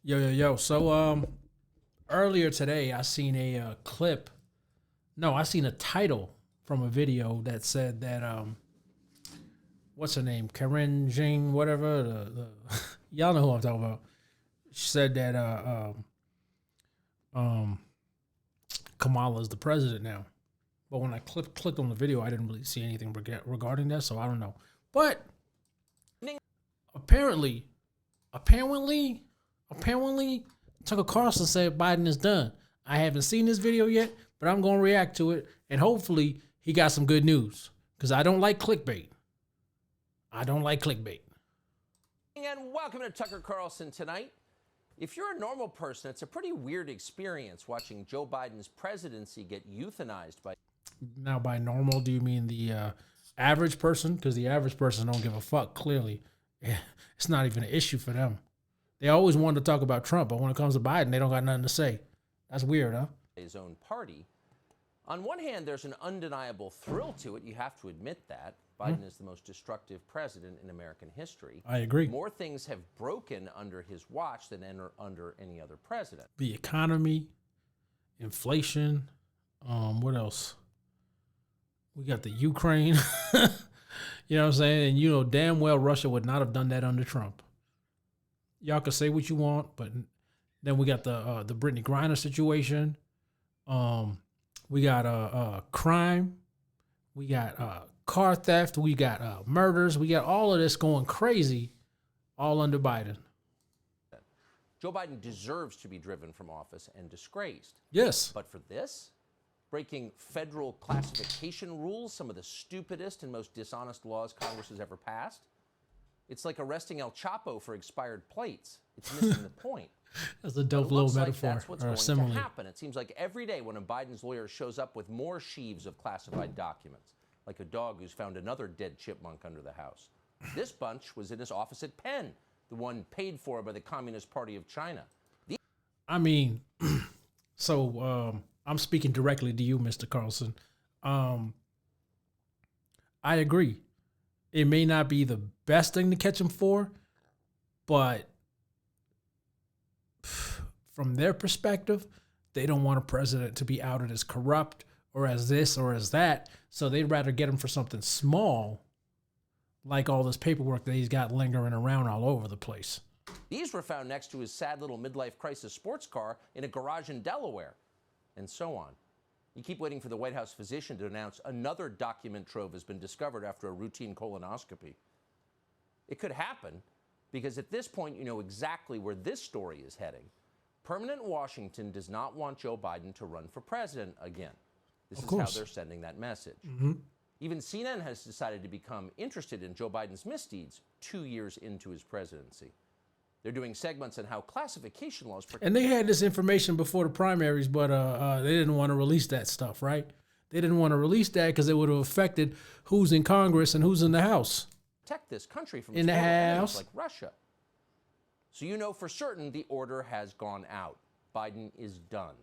Yo. So earlier today, I seen a clip. No, I seen a title from a video that said that what's her name, Karen Jing, whatever. The y'all know who I'm talking about. She said that um Kamala is the president now. But when I clicked on the video, I didn't really see anything regarding that, so I don't know. But apparently, apparently, Tucker Carlson said Biden is done. I haven't seen this video yet, but I'm going to react to it, and hopefully he got some good news, because I don't like clickbait. And welcome to Tucker Carlson Tonight. If you're a normal person, it's a pretty weird experience watching Joe Biden's presidency get euthanized by... Now, by normal, do you mean the average person? Because the average person don't give a fuck, clearly. It's not even an issue for them. They always wanted to talk about Trump, but when it comes to Biden, they don't got nothing to say. That's weird, huh? His own party. On one hand, there's an undeniable thrill to it. You have to admit that. Biden is the most destructive president in American history. I agree. More things have broken under his watch than under any other president. The economy, inflation, what else? We got the Ukraine. You know what I'm saying? And you know damn well Russia would not have done that under Trump. Y'all can say what you want, but then we got the Brittany Griner situation. We got crime. We got car theft. We got murders. We got all of this going crazy, all under Biden. Joe Biden deserves to be driven from office and disgraced. Yes. But for this, breaking federal classification rules, some of the stupidest and most dishonest laws Congress has ever passed, it's like arresting El Chapo for expired plates. It's missing the point. That's a dope little metaphor that's what's or a going simile. to happen. It seems like every day one of Biden's lawyers shows up with more sheaves of classified documents, like a dog who's found another dead chipmunk under the house. This bunch was in his office at Penn, the one paid for by the Communist Party of China. I mean, so I'm speaking directly to you, Mr. Carlson. I agree. It may not be the best thing to catch him for, but from their perspective, they don't want a president to be outed as corrupt or as this or as that. So they'd rather get him for something small, like all this paperwork that he's got lingering around all over the place. These were found next to his sad little midlife crisis sports car in a garage in Delaware, and so on. You keep waiting for the White House physician to announce another document trove has been discovered after a routine colonoscopy. It could happen because at this point you know exactly where this story is heading. Permanent Washington does not want Joe Biden to run for president again. This is how they're sending that message. Even CNN has decided to become interested in Joe Biden's misdeeds 2 years into his presidency. They're doing segments on how classification laws... And they had this information before the primaries, but they didn't want to release that stuff, right? They didn't want to release that because it would have affected who's in Congress and who's in the House. Protect this country from in the House, like Russia. So you know for certain the order has gone out. Biden is done.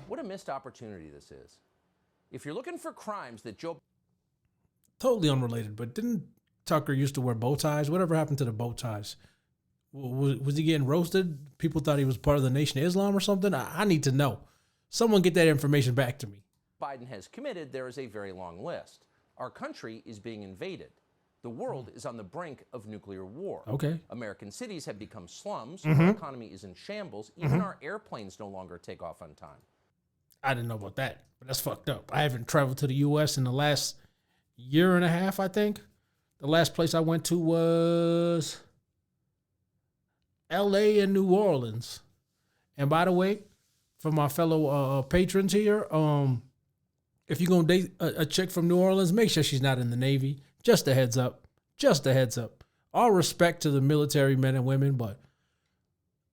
What a missed opportunity this is. If you're looking for crimes that Joe... Totally unrelated, but didn't Tucker used to wear bow ties? Whatever happened to the bow ties? Was he getting roasted? People thought he was part of the Nation of Islam or something? I need to know. Someone get that information back to me. Biden has committed, there is a very long list. Our country is being invaded. The world is on the brink of nuclear war. Okay. American cities have become slums. Our economy is in shambles. Even our airplanes no longer take off on time. I didn't know about that, but that's fucked up. I haven't traveled to the U.S. in the last year and a half, I think. The last place I went to was L.A. and New Orleans. And by the way, for my fellow patrons here, if you're going to date a chick from New Orleans, make sure she's not in the Navy. Just a heads up. Just a heads up. All respect to the military men and women, but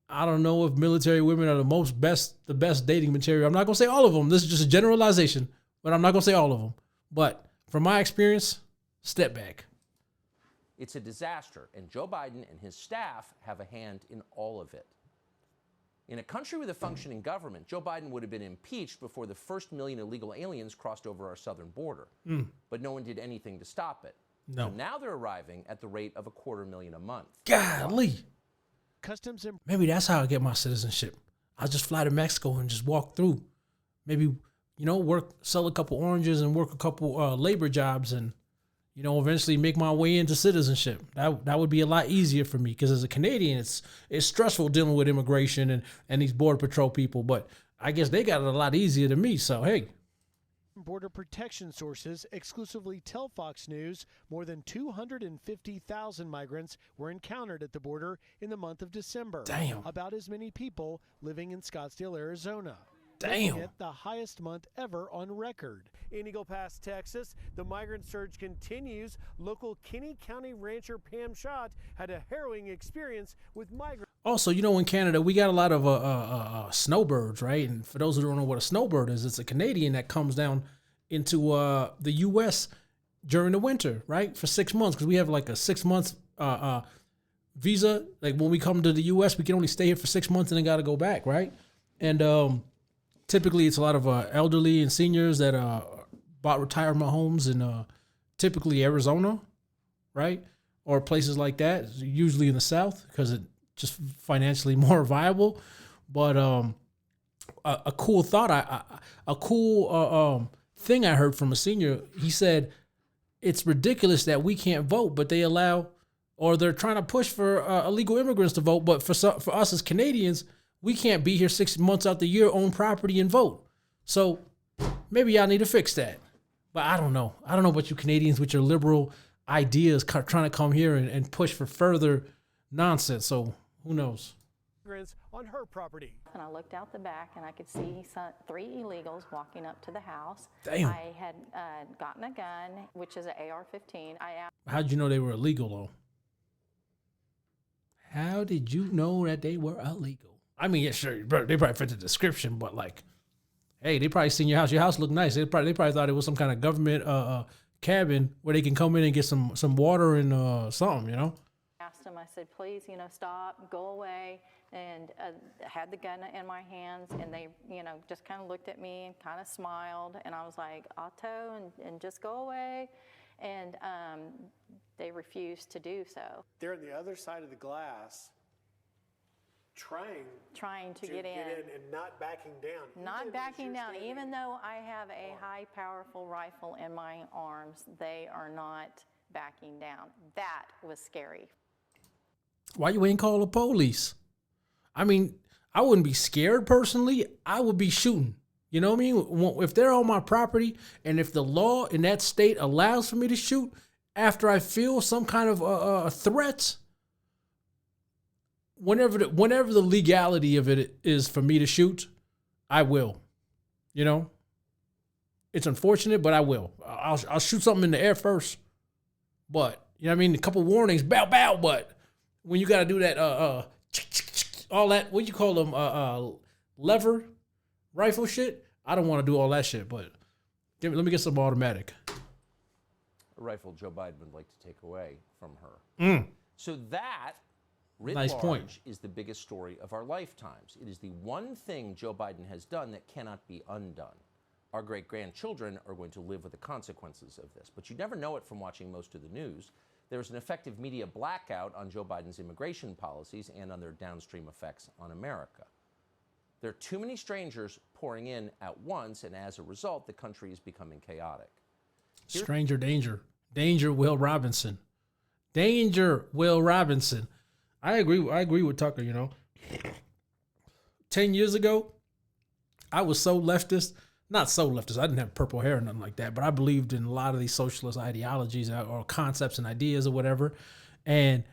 I don't know if military women are the best dating material. I'm not going to say all of them. This is just a generalization, but I'm not going to say all of them. But from my experience, step back. It's a disaster, and Joe Biden and his staff have a hand in all of it. In a country with a functioning government, Joe Biden would have been impeached before the first million illegal aliens crossed over our southern border. But no one did anything to stop it. No. And now they're arriving at the rate of 250,000 a month. Golly. Customs and Maybe that's how I get my citizenship. I'll just fly to Mexico and just walk through. Maybe, sell a couple oranges and work a couple labor jobs and, eventually make my way into citizenship. That would be a lot easier for me because as a Canadian, it's stressful dealing with immigration and these Border Patrol people. But I guess they got it a lot easier than me. So, hey. Border Protection sources exclusively tell Fox News more than 250,000 migrants were encountered at the border in the month of December. Damn. About as many people living in Scottsdale, Arizona. Damn. It the highest month ever on record. In Eagle Pass, Texas, the migrant surge continues. Local Kinney County rancher Pam Schott had a harrowing experience with migrants. Also, in Canada, we got a lot of snowbirds, right? And for those who don't know what a snowbird is, it's a Canadian that comes down into the U.S. during the winter, right? For 6 months, because we have like a 6 months visa. Like when we come to the U.S., we can only stay here for 6 months and then got to go back, right? And typically, it's a lot of elderly and seniors that bought retirement homes in typically Arizona, right? Or places like that, usually in the South, because it just financially more viable. But a cool thought, a cool thing I heard from a senior, he said, it's ridiculous that we can't vote, but they allow, or they're trying to push for illegal immigrants to vote. But for us as Canadians, we can't be here 6 months out the year, own property, and vote. So maybe y'all need to fix that. But I don't know. I don't know about you Canadians with your liberal ideas trying to come here and push for further nonsense. So who knows? On her property. And I looked out the back and I could see 3 illegals walking up to the house. Damn. I had gotten a gun, which is an AR-15. How'd you know they were illegal, though? How did you know that they were illegal? I mean, yeah, sure, bro, they probably fit the description, but like, hey, they probably seen your house. Your house looked nice. They probably thought it was some kind of government cabin where they can come in and get some water and something, Asked them, I said, please, stop, go away, and had the gun in my hands, and they, just kind of looked at me and kind of smiled, and I was like, I'll tow and just go away, and they refused to do so. They're on the other side of the glass, trying to get in and not backing down. Not backing down, even though I have a high, powerful rifle in my arms, they are not backing down. That was scary. Why you ain't call the police? I mean, I wouldn't be scared personally. I would be shooting. You know what I mean? If they're on my property and if the law in that state allows for me to shoot after I feel some kind of threats, whenever the legality of it is for me to shoot, I will. It's unfortunate, but I will. I'll shoot something in the air first. But, a couple warnings, bow, bow, but when you got to do that, all that, what you call them, lever rifle shit, I don't want to do all that shit, but let me get some automatic. A rifle Joe Biden would like to take away from her. So that, writ Nice large, point. is the biggest story of our lifetimes. It is the one thing Joe Biden has done that cannot be undone. Our great-grandchildren are going to live with the consequences of this. But you never know it from watching most of the news. There's an effective media blackout on Joe Biden's immigration policies and on their downstream effects on America. There are too many strangers pouring in at once, and as a result, the country is becoming chaotic. Stranger danger. Danger, Will Robinson. Danger, Will Robinson. I agree with Tucker, 10 years ago, I was so leftist. Not so leftist. I didn't have purple hair or nothing like that, but I believed in a lot of these socialist ideologies or concepts and ideas or whatever. And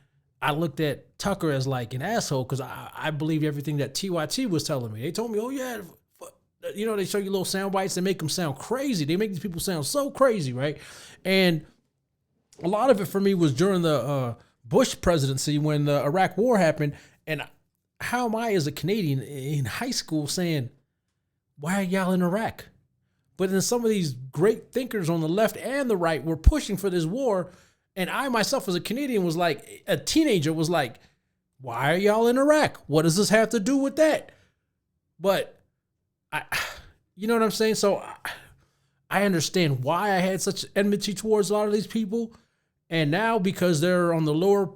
I looked at Tucker as like an asshole because I believed everything that TYT was telling me. They told me, oh, yeah, they show you little sound bites and make them sound crazy. They make these people sound so crazy, right? And a lot of it for me was during the Bush presidency when the Iraq war happened. And how am I as a Canadian in high school saying, why are y'all in Iraq? But then some of these great thinkers on the left and the right were pushing for this war. And I myself as a Canadian was like, a teenager was like, why are y'all in Iraq? What does this have to do with that? But you know what I'm saying? So I understand why I had such enmity towards a lot of these people. And now because they're on the lower,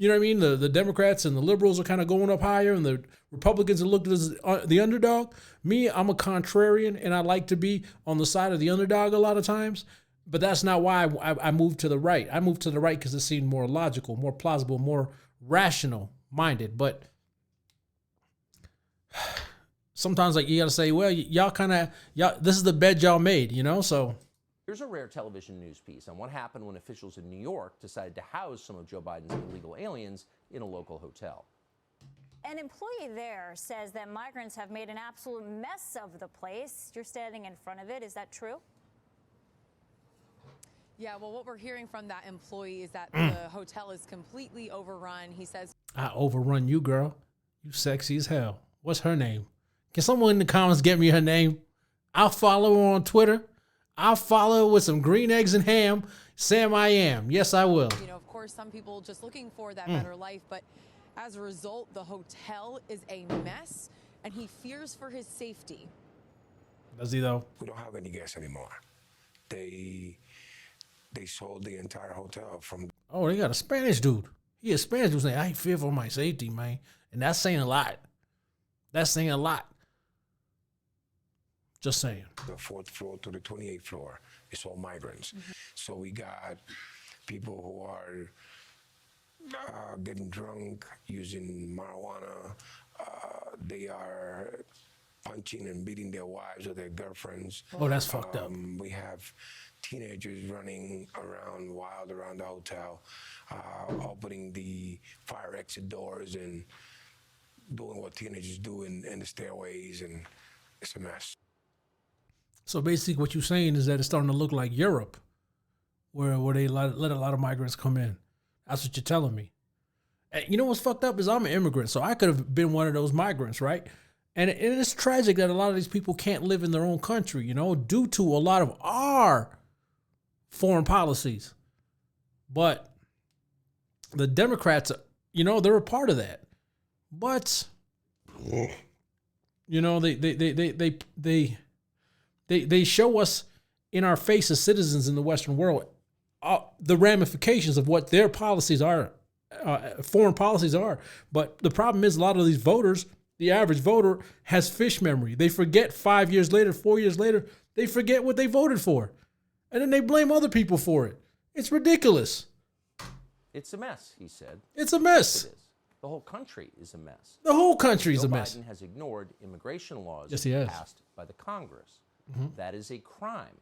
you know what I mean? The Democrats and the liberals are kind of going up higher, and the Republicans are looked at as the underdog. Me, I'm a contrarian, and I like to be on the side of the underdog a lot of times. But that's not why I moved to the right. I moved to the right because it seemed more logical, more plausible, more rational minded. But sometimes, like, you got to say, well, y'all this is the bed y'all made, you know? So Here's a rare television news piece on what happened when officials in New York decided to house some of Joe Biden's illegal aliens in a local hotel. An employee there says that migrants have made an absolute mess of the place. You're standing in front of it. Is that true? Yeah, well, what we're hearing from that employee is that the hotel is completely overrun. He says, I overrun you, girl. You sexy as hell. What's her name? Can someone in the comments get me her name? I'll follow her on Twitter. I'll follow her with some green eggs and ham. Sam I am. Yes, I will. you know, of course, some people just looking for that better life, but as a result, the hotel is a mess, and he fears for his safety. Does he, though? We don't have any guests anymore. They sold the entire hotel from. Oh, they got a Spanish dude. He a Spanish dude saying, I fear for my safety, man. And that's saying a lot. That's saying a lot. Just saying. The 4th floor to the 28th floor. It's all migrants. So we got people who are getting drunk, using marijuana. They are punching and beating their wives or their girlfriends. Oh, that's fucked up. We have teenagers running around wild around the hotel, opening the fire exit doors and doing what teenagers do in the stairways, and it's a mess. So basically what you're saying is that it's starting to look like Europe, where they let a lot of migrants come in. That's what you're telling me. And you know what's fucked up is I'm an immigrant, so I could have been one of those migrants, right? And it's tragic that a lot of these people can't live in their own country, you know, due to a lot of our foreign policies. But the Democrats, you know, they're a part of that. But you know, they show us in our face as citizens in the Western world the ramifications of what their policies are, foreign policies are. But the problem is a lot of these voters, the average voter, has fish memory. They forget 5 years later, 4 years later, they forget what they voted for. And then they blame other people for it. It's ridiculous. It's a mess, he said. It's a mess. It is. The whole country is a mess. The whole country is Joe a mess. Biden has ignored immigration laws Yes, he has. passed by the Congress. That is a crime,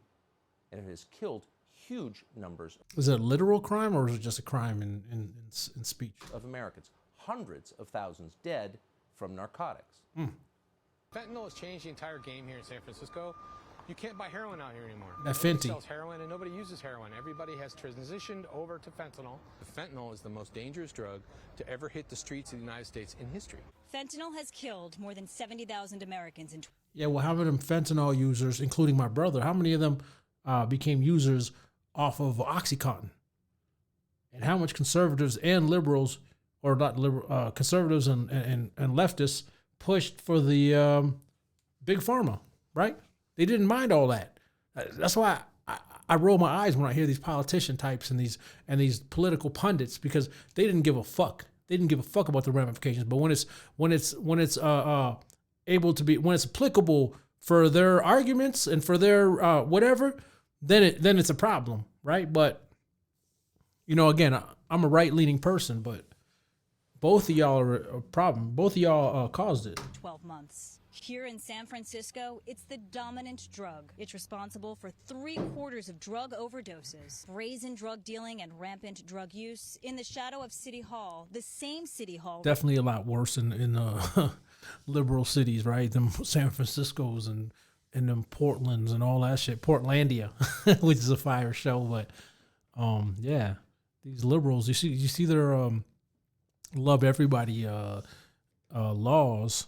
and it has killed huge numbers Is it a literal crime or is it just a crime in speech? of Americans. Hundreds of thousands dead from narcotics. Fentanyl has changed the entire game here in San Francisco. You can't buy heroin out here anymore. That Nobody Fenty. sells heroin and nobody uses heroin. Everybody has transitioned over to fentanyl. Fentanyl is the most dangerous drug to ever hit the streets of the United States in history. Fentanyl has killed more than 70,000 Americans in. Yeah, well, how many of them fentanyl users, including my brother, how many of them became users off of OxyContin? And how much conservatives and liberals, or not liberal, conservatives and leftists pushed for the big pharma, right? They didn't mind all that. That's why I roll my eyes when I hear these politician types and these political pundits, because they didn't give a fuck. They didn't give a fuck about the ramifications. But when it's able to be, when it's applicable for their arguments and for their whatever, then it's a problem, right? But you know, again, I'm a right-leaning person, but both of y'all are a problem. Both of y'all caused it. 12 months. Here in San Francisco, it's the dominant drug. It's responsible for 3/4 of drug overdoses, brazen drug dealing, and rampant drug use. In the shadow of City Hall, the same City Hall. Definitely a lot worse in liberal cities, right? Them San Franciscos and them Portlands and all that shit. Portlandia, which is a fire show, but yeah, these liberals, you see their love everybody laws.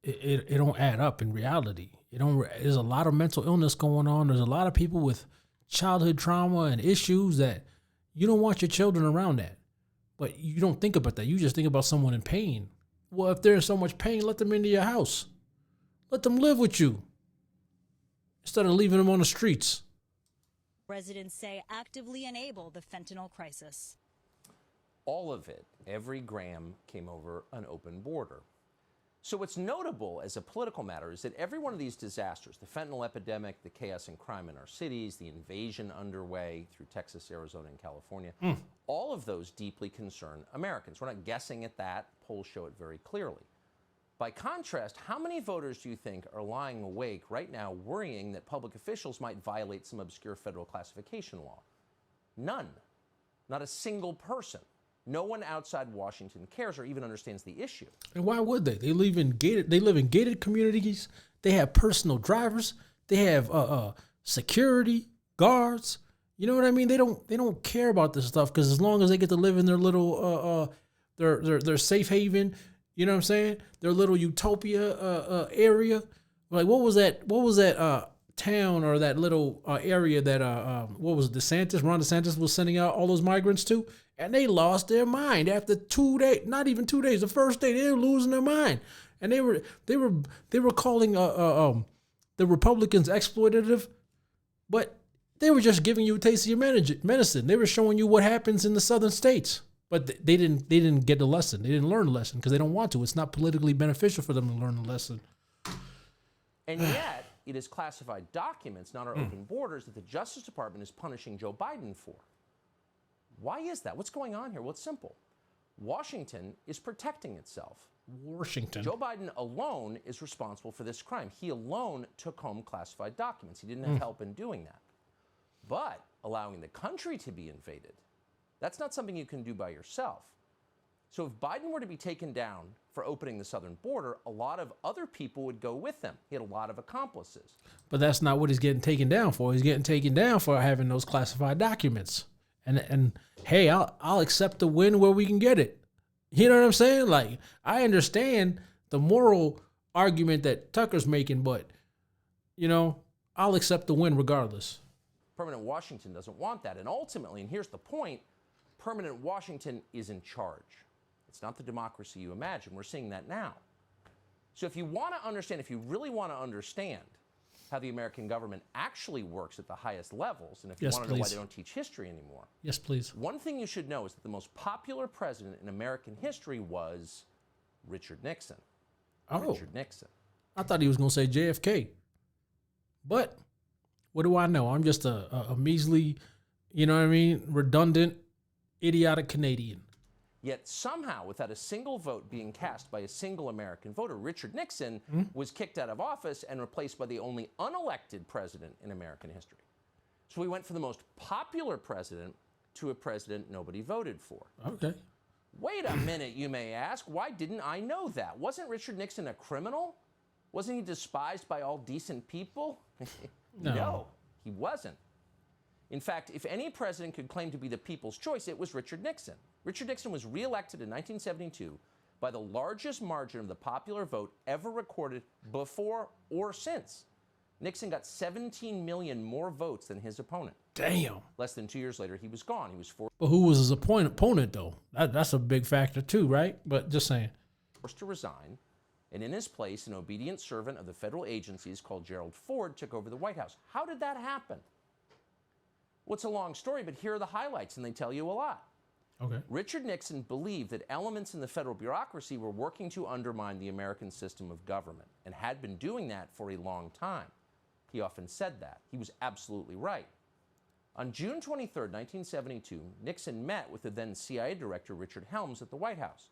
It don't add up in reality. There's a lot of mental illness going on. There's a lot of people with childhood trauma and issues that you don't want your children around that. But you don't think about that. You just think about someone in pain. Well, if they're in so much pain, let them into your house. Let them live with you instead of leaving them on the streets. Residents say actively enable the fentanyl crisis. All of it, every gram, came over an open border. So what's notable as a political matter is that every one of these disasters, the fentanyl epidemic, the chaos and crime in our cities, the invasion underway through Texas, Arizona, and California, all of those deeply concern Americans. We're not guessing at that. Polls show it very clearly. By contrast, how many voters do you think are lying awake right now worrying that public officials might violate some obscure federal classification law? None. Not a single person. No one outside Washington cares or even understands the issue. And why would they? They live in gated communities. They have personal drivers. They have security guards. You know what I mean? They don't care about this stuff because as long as they get to live in their little their safe haven, you know what I'm saying? Their little utopia area. Like what was that town or that little area that what was it, Ron DeSantis was sending out all those migrants to? And they lost their mind after 2 days, not even 2 days. The first day they were losing their mind, and they were calling the Republicans exploitative, but they were just giving you a taste of your medicine. They were showing you what happens in the southern states, but they didn't get the lesson. They didn't learn the lesson because they don't want to. It's not politically beneficial for them to learn the lesson. And yet, it is classified documents, not our open borders, that the Justice Department is punishing Joe Biden for. Why is that? What's going on here? Well, it's simple. Washington is protecting itself. Washington. Joe Biden alone is responsible for this crime. He alone took home classified documents. He didn't have help in doing that. But allowing the country to be invaded, that's not something you can do by yourself. So if Biden were to be taken down for opening the southern border, a lot of other people would go with him. He had a lot of accomplices. But that's not what he's getting taken down for. He's getting taken down for having those classified documents. And hey, I'll accept the win where we can get it. You know what I'm saying? Like, I understand the moral argument that Tucker's making, but, you know, I'll accept the win regardless. Permanent Washington doesn't want that. And ultimately, and here's the point, permanent Washington is in charge. It's not the democracy you imagine. We're seeing that now. So if you want to understand, if you really want to understand how the American government actually works at the highest levels, and if you want to know why they don't teach history anymore. Yes, please. One thing you should know is that the most popular president in American history was Richard Nixon. Oh. Richard Nixon. I thought he was going to say JFK. But what do I know? I'm just a measly, you know what I mean, redundant, idiotic Canadian. Yet somehow, without a single vote being cast by a single American voter, Richard Nixon was kicked out of office and replaced by the only unelected president in American history. So we went from the most popular president to a president nobody voted for. Okay. Wait a minute, you may ask. Why didn't I know that? Wasn't Richard Nixon a criminal? Wasn't he despised by all decent people? No, he wasn't. In fact, if any president could claim to be the people's choice, it was Richard Nixon. Richard Nixon was reelected in 1972 by the largest margin of the popular vote ever recorded before or since. Nixon got 17 million more votes than his opponent. Damn. Less than 2 years later, he was gone. He was forced. But who was his opponent, though? That's a big factor, too, right? But just saying. Forced to resign, and in his place, an obedient servant of the federal agencies called Gerald Ford took over the White House. How did that happen? Well, it's a long story, but here are the highlights, and they tell you a lot. Okay. Richard Nixon believed that elements in the federal bureaucracy were working to undermine the American system of government and had been doing that for a long time. He often said that. He was absolutely right. On June 23, 1972, Nixon met with the then CIA director Richard Helms at the White House.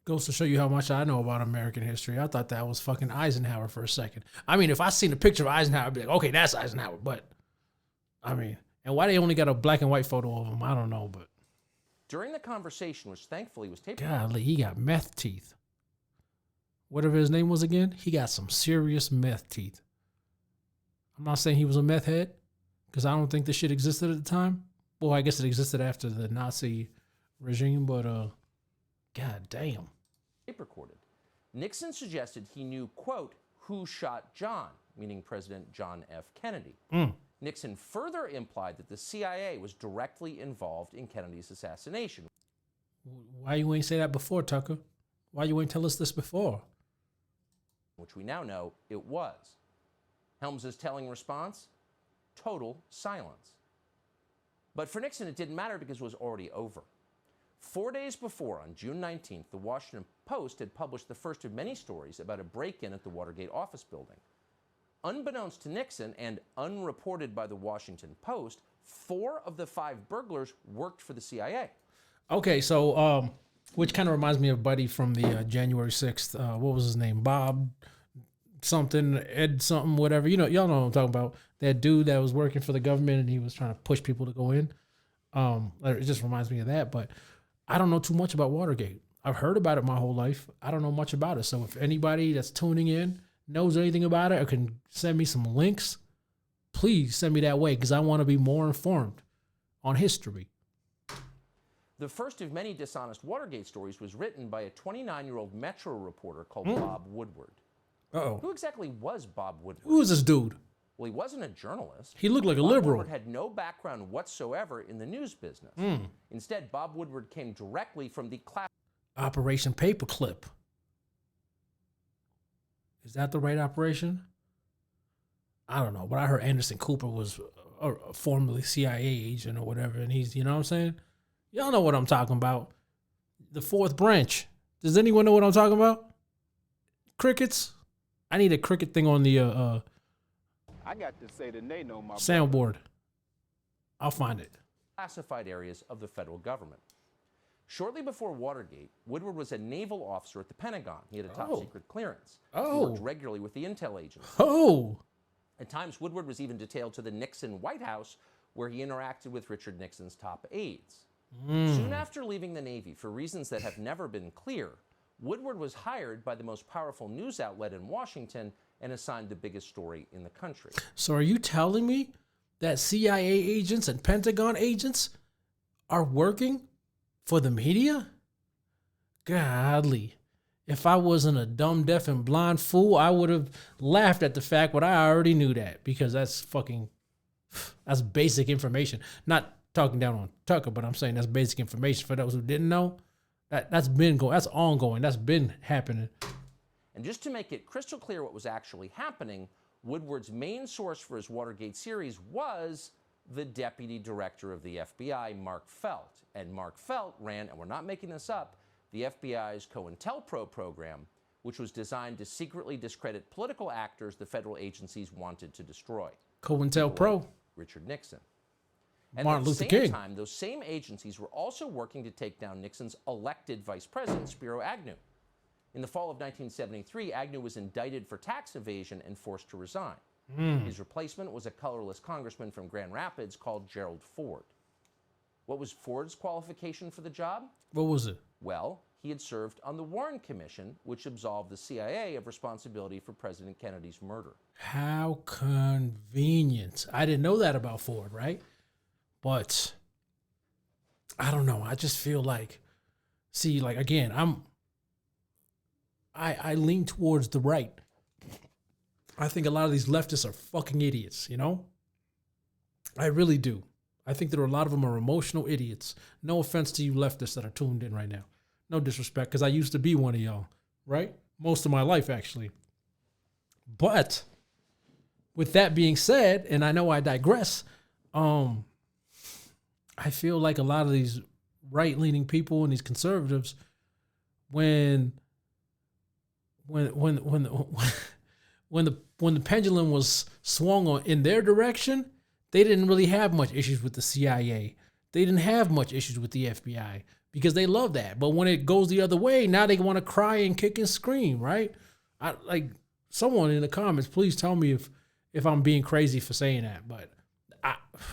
Goes to show you how much I know about American history. I thought that was fucking Eisenhower for a second. I mean, if I seen a picture of Eisenhower, I'd be like, okay, that's Eisenhower. But, I mean, and why they only got a black and white photo of him, I don't know, but. During the conversation, which thankfully was taped. Golly, he got meth teeth. Whatever his name was again, he got some serious meth teeth. I'm not saying he was a meth head, because I don't think this shit existed at the time. Well, I guess it existed after the Nazi regime, but god damn. Tape recorded. Nixon suggested he knew, quote, who shot John, meaning President John F. Kennedy. Nixon further implied that the CIA was directly involved in Kennedy's assassination. Why you ain't say that before, Tucker? Why you ain't tell us this before? Which we now know it was. Helms's telling response? Total silence. But for Nixon, it didn't matter because it was already over. 4 days before, on June 19th, the Washington Post had published the first of many stories about a break-in at the Watergate office building. Unbeknownst to Nixon and unreported by the Washington Post, 4 of the 5 burglars worked for the CIA. Okay, so which kind of reminds me of Buddy from the January 6th. What was his name? Bob something, Ed something, whatever. You know, y'all know what I'm talking about. That dude that was working for the government and he was trying to push people to go in. It just reminds me of that. But I don't know too much about Watergate. I've heard about it my whole life. I don't know much about it. So if anybody that's tuning in knows anything about it or can send me some links, please send me that way because I want to be more informed on history. The first of many dishonest Watergate stories was written by a 29-year-old Metro reporter called Bob Woodward. Uh-oh. Who exactly was Bob Woodward? Who is this dude? Well, he wasn't a journalist. He looked like a Bob liberal. Woodward had no background whatsoever in the news business. Instead, Bob Woodward came directly from the Operation Paperclip. Is that the right operation? I don't know, but I heard Anderson Cooper was a formerly CIA agent or whatever, and he's, you know what I'm saying? Y'all know what I'm talking about. The fourth branch. Does anyone know what I'm talking about? Crickets? I need a cricket thing on the I got to say that they know my soundboard. I'll find it. classified areas of the federal government. Shortly before Watergate, Woodward was a naval officer at the Pentagon. He had a top secret clearance. He worked regularly with the intel agency. At times, Woodward was even detailed to the Nixon White House, where he interacted with Richard Nixon's top aides. Soon after leaving the Navy, for reasons that have never been clear, Woodward was hired by the most powerful news outlet in Washington and assigned the biggest story in the country. So are you telling me that CIA agents and Pentagon agents are working for the media? Godly. If I wasn't a dumb, deaf, and blind fool, I would have laughed at the fact, but I already knew that because that's basic information. Not talking down on Tucker, but I'm saying that's basic information for those who didn't know. That's ongoing. That's been happening. And just to make it crystal clear what was actually happening, Woodward's main source for his Watergate series was the deputy director of the FBI, Mark Felt. And Mark Felt ran, and we're not making this up, the FBI's COINTELPRO program, which was designed to secretly discredit political actors the federal agencies wanted to destroy. COINTELPRO. Richard Nixon. And Martin at the Luther same King. time, those same agencies were also working to take down Nixon's elected vice president, Spiro Agnew. In the fall of 1973, Agnew was indicted for tax evasion and forced to resign. His replacement was a colorless congressman from Grand Rapids called Gerald Ford. What was Ford's qualification for the job? What was it? Well, he had served on the Warren Commission, which absolved the CIA of responsibility for President Kennedy's murder. How convenient. I didn't know that about Ford, right? But I don't know. I just feel like, again, I lean towards the right. I think a lot of these leftists are fucking idiots, you know? I really do. I think there are a lot of them are emotional idiots. No offense to you leftists that are tuned in right now. No disrespect, because I used to be one of y'all, right? Most of my life, actually. But with that being said, and I know I digress, I feel like a lot of these right-leaning people and these conservatives, when the pendulum was swung in their direction, they didn't really have much issues with the CIA. They didn't have much issues with the FBI because they love that. But when it goes the other way, now they want to cry and kick and scream, right? Someone in the comments, please tell me if I'm being crazy for saying that. But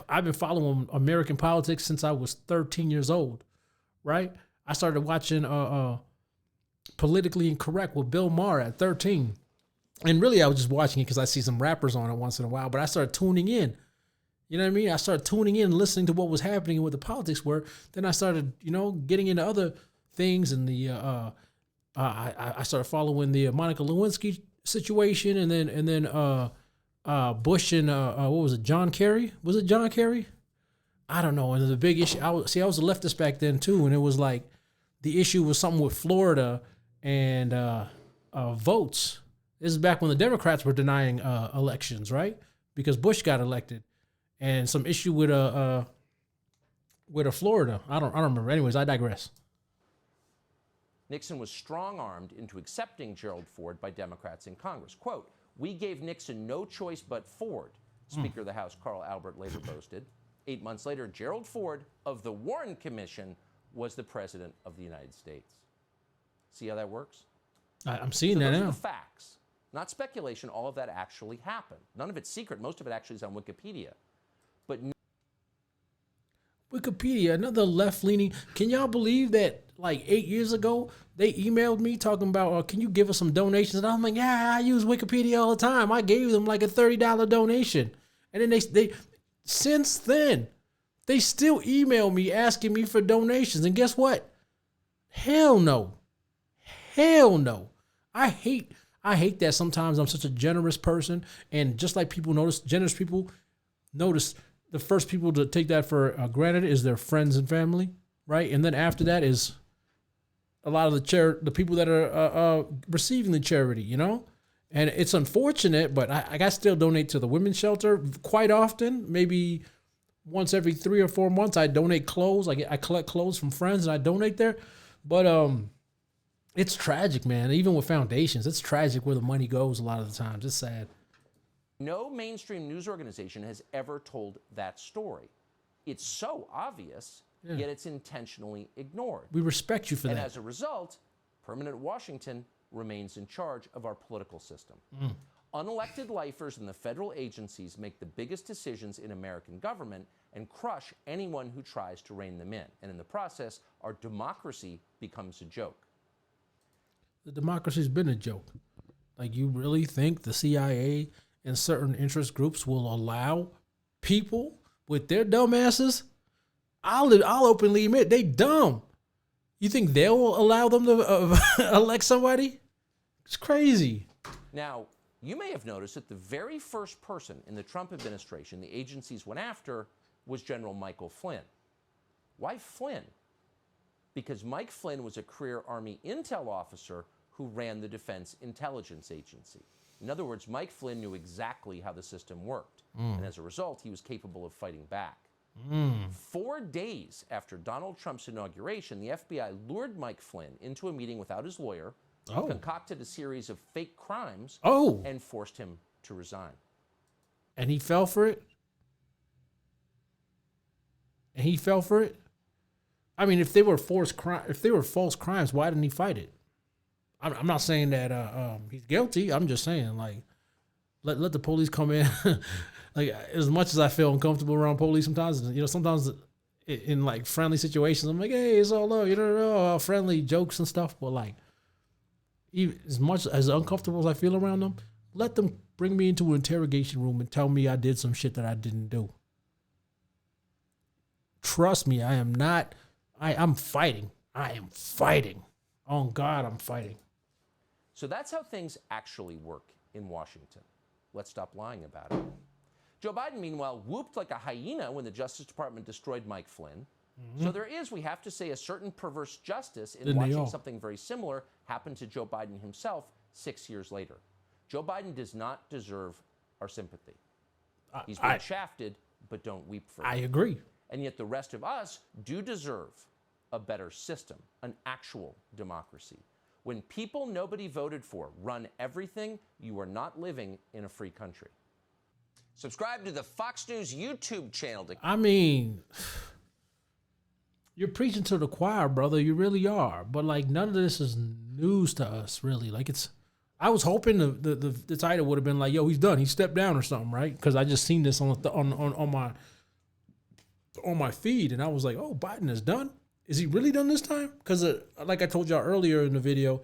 I've been following American politics since I was 13 years old, right? I started watching Politically Incorrect with Bill Maher at 13. And really, I was just watching it because I see some rappers on it once in a while. But I started tuning in. You know what I mean? I started tuning in, listening to what was happening and what the politics were. Then I started, getting into other things. And I started following the Monica Lewinsky situation, and then Bush and what was it? John Kerry? Was it John Kerry? I don't know. And the big issue. I was a leftist back then too, and it was like the issue was something with Florida and votes. This is back when the Democrats were denying elections, right? Because Bush got elected, and some issue with Where to Florida? I don't remember. Anyways, I digress. Nixon was strong-armed into accepting Gerald Ford by Democrats in Congress. Quote, "We gave Nixon no choice but Ford," Speaker of the House Carl Albert later boasted. 8 months later, Gerald Ford of the Warren Commission was the president of the United States. See how that works? I'm seeing So that those now. are the facts, not speculation. All of that actually happened. None of it's secret. Most of it actually is on Wikipedia. But Wikipedia, another left-leaning. Can y'all believe that like 8 years ago, they emailed me talking about, can you give us some donations? And I'm like, yeah, I use Wikipedia all the time. I gave them like a $30 donation. And then they since then, they still email me asking me for donations. And guess what? Hell no. Hell no. I hate that sometimes I'm such a generous person. And just like people notice, generous people notice the first people to take that for granted is their friends and family, right? And then after that is a lot of the people that are receiving the charity, you know? And it's unfortunate, but I still donate to the women's shelter quite often. Maybe once every 3 or 4 months, I donate clothes. I collect clothes from friends and I donate there. But it's tragic, man. Even with foundations, it's tragic where the money goes a lot of the times. It's sad. no mainstream news organization has ever told that story. It's so obvious, yet it's intentionally ignored. We respect you for and that. as a result, permanent Washington remains in charge of our political system. Unelected lifers in the federal agencies make the biggest decisions in American government and crush anyone who tries to rein them in. And in the process, our democracy becomes a joke. The democracy's been a joke. Like, you really think the CIA and certain interest groups will allow people with their dumbasses? I'll openly admit they dumb. You think they'll allow them to elect somebody? It's crazy. Now, you may have noticed that the very first person in the Trump administration the agencies went after was General Michael Flynn. Why Flynn? Because Mike Flynn was a career Army intel officer who ran the Defense Intelligence Agency. In other words, Mike Flynn knew exactly how the system worked. And as a result, he was capable of fighting back. 4 days after Donald Trump's inauguration, the FBI lured Mike Flynn into a meeting without his lawyer, concocted a series of fake crimes, and forced him to resign. And he fell for it? And he fell for it? I mean, if they were false crimes, why didn't he fight it? I'm not saying that he's guilty. I'm just saying, like, let the police come in. Like, as much as I feel uncomfortable around police sometimes, sometimes in like friendly situations, I'm like, hey, it's all love, friendly jokes and stuff. But like, even as much as uncomfortable as I feel around them, let them bring me into an interrogation room and tell me I did some shit that I didn't do. Trust me, I'm fighting. I am fighting. On God, I'm fighting. So that's how things actually work in Washington. Let's stop lying about it. Joe Biden, meanwhile, whooped like a hyena when the Justice Department destroyed Mike Flynn. So there is, we have to say, a certain perverse justice in watching something very similar happen to Joe Biden himself 6 years later. Joe Biden does not deserve our sympathy. He's been shafted, but don't weep for it. I agree. And yet the rest of us do deserve a better system, an actual democracy. When people nobody voted for run everything, you are not living in a free country. Subscribe to the Fox News YouTube channel. I mean, you're preaching to the choir, brother. You really are. But like, none of this is news to us, really. Like, I was hoping the title would have been like, "Yo, he's done. He stepped down" or something, right? Because I just seen this on my feed, and I was like, "Oh, Biden is done. Is he really done this time?" Because like I told y'all earlier in the video,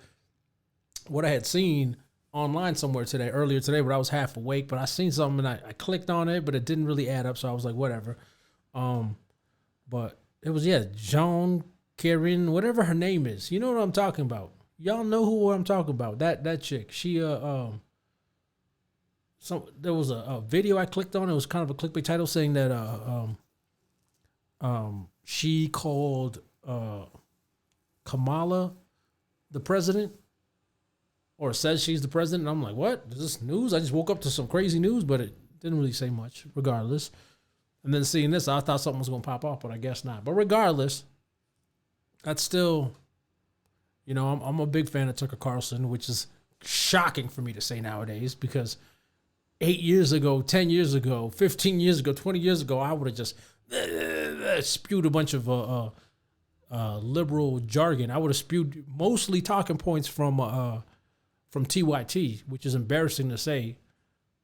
what I had seen online somewhere earlier today, but I was half awake, but I seen something and I clicked on it, but it didn't really add up. So I was like, whatever. But it was, Joan Karen, whatever her name is. You know what I'm talking about. Y'all know who I'm talking about. That chick. She, there was a video I clicked on. It was kind of a clickbait title saying that, she called, Kamala the president, or says she's the president. And I'm like, what? Is this news? I just woke up to some crazy news, but it didn't really say much regardless. And then seeing this, I thought something was going to pop off, but I guess not. But regardless, that's still, you know, I'm a big fan of Tucker Carlson, which is shocking for me to say nowadays because 8 years ago, 10 years ago, 15 years ago, 20 years ago, I would have just spewed a bunch of liberal jargon. I would have spewed mostly talking points from TYT, which is embarrassing to say.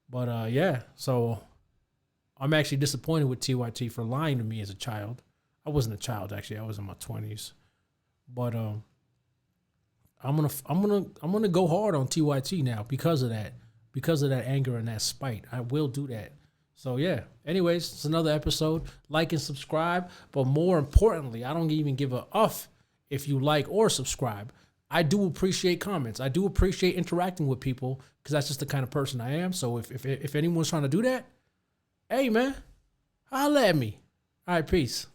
But yeah, so I'm actually disappointed with TYT for lying to me as a child. I wasn't a child actually; I was in my 20s. But I'm gonna go hard on TYT now because of that anger and that spite. I will do that. So yeah. Anyways, it's another episode. Like and subscribe. But more importantly, I don't even give a F if you like or subscribe. I do appreciate comments. I do appreciate interacting with people because that's just the kind of person I am. So if anyone's trying to do that, hey man, holla at me. All right, peace.